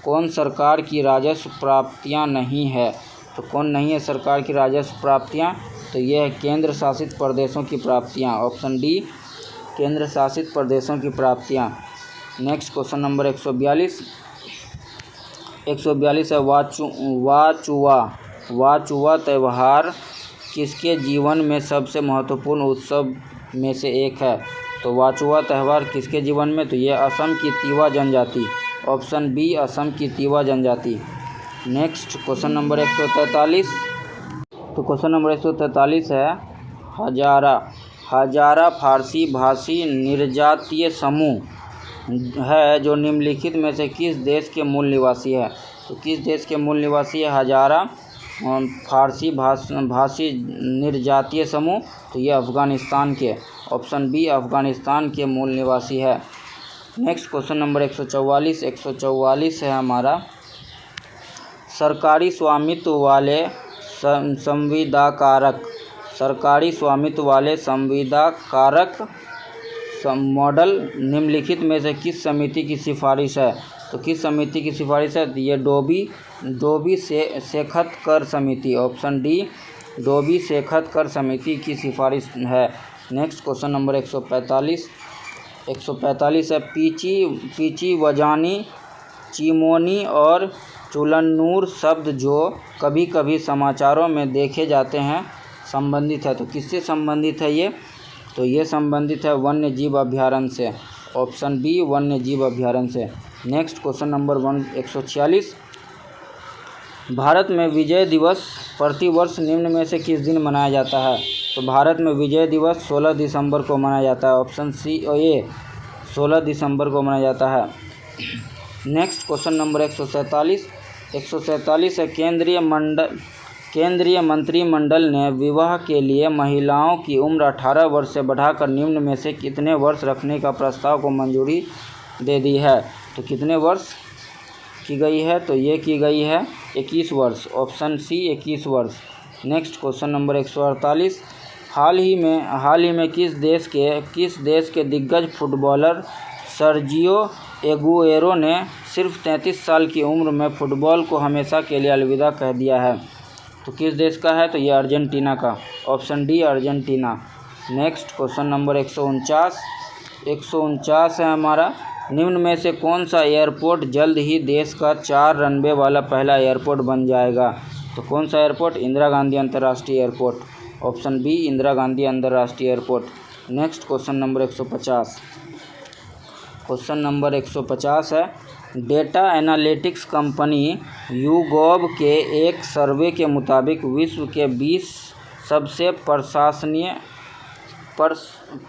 कौन सरकार की राजस्व प्राप्तियां नहीं है? तो कौन नहीं है सरकार की राजस्व प्राप्तियां? तो ये है केंद्र शासित प्रदेशों की प्राप्तियां, ऑप्शन डी केंद्र शासित प्रदेशों की प्राप्तियां। नेक्स्ट क्वेश्चन नंबर 142 है, वाचुआ त्यौहार किसके जीवन में सबसे महत्वपूर्ण उत्सव में से एक है? तो वाचुआ त्यौहार किसके जीवन में? तो ये असम की तिवा जनजाति, ऑप्शन बी असम की तिवा जनजाति। Next question number 143। तो क्वेश्चन नंबर 143 है, हजारा फारसी भाषी निर्जातीय समूह है जो निम्नलिखित में से किस देश के मूल निवासी है? तो किस देश के मूल निवासी है हजारा फारसी भाषी निर्जातीय समूह? तो ये अफ़गानिस्तान के, ऑप्शन बी अफ़गानिस्तान के मूल निवासी है। नेक्स्ट क्वेश्चन नंबर 144 है हमारा, सरकारी स्वामित्व वाले संविदा कारक मॉडल निम्नलिखित में से किस समिति की सिफारिश है? तो किस समिति की सिफारिश है? ये डोबी सेखतकर समिति, ऑप्शन डी डोबी सेखतकर समिति की सिफारिश है। नेक्स्ट क्वेश्चन नंबर 145 है, पीची वजानी, चिमोनी और चुलन्नूर शब्द जो कभी कभी समाचारों में देखे जाते हैं संबंधित है। तो किससे संबंधित है ये? तो ये संबंधित है वन्य जीव अभ्यारण्य से, ऑप्शन बी वन्य जीव अभ्यारण्य से। नेक्स्ट क्वेश्चन नंबर 146, भारत में विजय दिवस प्रतिवर्ष निम्न में से किस दिन मनाया जाता है? तो भारत में विजय दिवस 16 दिसंबर को मनाया जाता है, ऑप्शन सी और ए 16 दिसंबर को मनाया जाता है। नेक्स्ट क्वेश्चन नंबर 147 है, केंद्रीय मंत्रिमंडल ने विवाह के लिए महिलाओं की उम्र 18 वर्ष से बढ़ाकर निम्न में से कितने वर्ष रखने का प्रस्ताव को मंजूरी दे दी है? तो कितने वर्ष की गई है? तो ये की गई है 21 वर्ष, ऑप्शन सी 21 वर्ष। नेक्स्ट क्वेश्चन नंबर 148, हाल ही में किस देश के दिग्गज फुटबॉलर सर्जियो एगुएरो ने सिर्फ 33 साल की उम्र में फुटबॉल को हमेशा के लिए अलविदा कह दिया है? तो किस देश का है? तो ये अर्जेंटीना का, option D Argentina. Next question number 149 है हमारा, निम्न में से कौन सा एयरपोर्ट जल्द ही देश का 4 रनवे वाला पहला एयरपोर्ट बन जाएगा? तो कौन सा एयरपोर्ट? इंदिरा गांधी अंतर्राष्ट्रीय airport, option B Indira Gandhi अंतर्राष्ट्रीय एयरपोर्ट। नेक्स्ट क्वेश्चन नंबर 150 है, डेटा एनालिटिक्स कंपनी YouGov के एक सर्वे के मुताबिक विश्व के 20 सबसे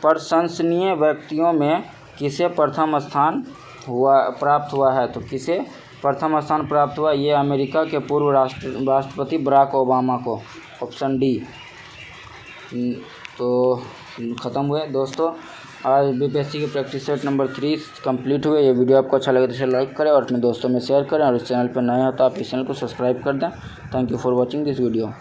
प्रशंसनीय व्यक्तियों में किसे प्रथम स्थान प्राप्त हुआ है? तो किसे प्रथम स्थान प्राप्त हुआ? ये अमेरिका के पूर्व राष्ट्रपति बराक ओबामा को, ऑप्शन डी। तो ख़त्म हुए दोस्तों आज बीपीएससी की प्रैक्टिस सेट नंबर 3 कंप्लीट हुए। ये वीडियो आपको अच्छा लगे तो इसे लाइक करें और अपने दोस्तों में शेयर करें, और इस चैनल पर नए हो तो आप इस चैनल को सब्सक्राइब कर दें। Thank you for watching this video.